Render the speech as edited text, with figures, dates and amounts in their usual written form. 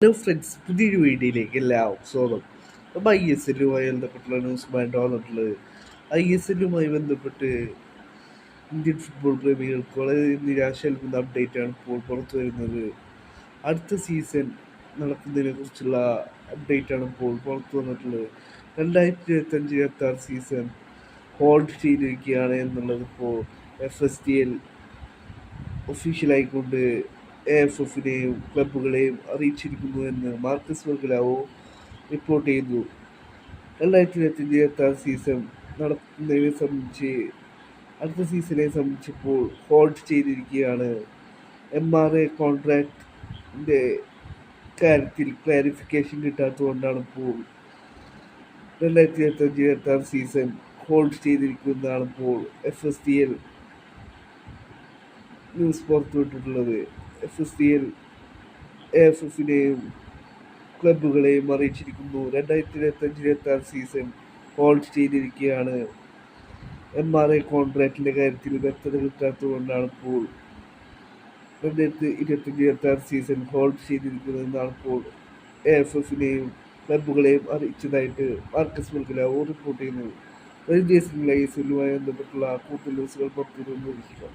Hello friends, പുതിയൊരു വീഡിയോയിലേക്ക് എല്ലാവർക്കും സ്വാഗതം. അപ്പോൾ ISLുമായി ബന്ധപ്പെട്ടുള്ള ന്യൂസുമായിട്ട് വന്നിട്ടുള്ളത്. ISLുമായി ബന്ധപ്പെട്ട് ഇന്ത്യൻ ഫുട്ബോൾ പ്രേമികൾക്ക് വളരെ നിരാശ നൽകുന്ന അപ്ഡേറ്റാണ് ഇപ്പോൾ പുറത്തു വരുന്നത്. അടുത്ത സീസൺ നടക്കുന്നതിനെ കുറിച്ചുള്ള അപ്ഡേറ്റാണ് ഇപ്പോൾ പുറത്തു വന്നിട്ടുള്ളത്. 2025-26 സീസൺ ഹോൾഡ് ചെയ്തിരിക്കുകയാണ് എന്നുള്ളത് ഇപ്പോൾ FSTL ഒഫീഷ്യലായിക്കൊണ്ട് AFFനെയും ക്ലബ്ബുകളെയും അറിയിച്ചിരിക്കുന്നു എന്ന് മാർക്കസ് വെർഗലാവോ റിപ്പോർട്ട് ചെയ്തു. 2025-26 സീസൺ നടത്തുന്നതിനെ സംബന്ധിച്ച് അടുത്ത സീസണെ സംബന്ധിച്ചിപ്പോൾ ഹോൾഡ് ചെയ്തിരിക്കുകയാണ്. MRA കോൺട്രാക്റ്റിൻ്റെ കാര്യത്തിൽ ക്ലാരിഫിക്കേഷൻ കിട്ടാത്തതുകൊണ്ടാണ് ഇപ്പോൾ 2025-26 സീസൺ ഹോൾഡ് ചെയ്തിരിക്കുന്നതാണ് ഇപ്പോൾ FSTL ന്യൂസ് പുറത്തുവിട്ടിട്ടുള്ളത്. FSTL AFFനെയും ക്ലബ്ബുകളെയും അറിയിച്ചിരിക്കുന്നു. 2025-26 സീസൺ ഹോൾഡ് ചെയ്തിരിക്കുകയാണ്. MRA കോൺട്രാക്റ്റിൻ്റെ കാര്യത്തിൽ വ്യക്തത കിട്ടാത്തതുകൊണ്ടാണ് ഇപ്പോൾ 2025-26 സീസൺ ഹോൾഡ് ചെയ്തിരിക്കുന്നതെന്നാണ് ഇപ്പോൾ AFFനെയും ക്ലബ്ബുകളെയും അറിയിച്ചതായിട്ട് മാർക്കസ് വെർഗലാവോ റിപ്പോർട്ട് ചെയ്യുന്നത്. വരും ദിവസങ്ങളിൽ ISLുമായി ബന്ധപ്പെട്ടുള്ള കൂടുതൽ ന്യൂസുകൾ പുറത്തുവരുമെന്ന് പ്രതീക്ഷിക്കാം.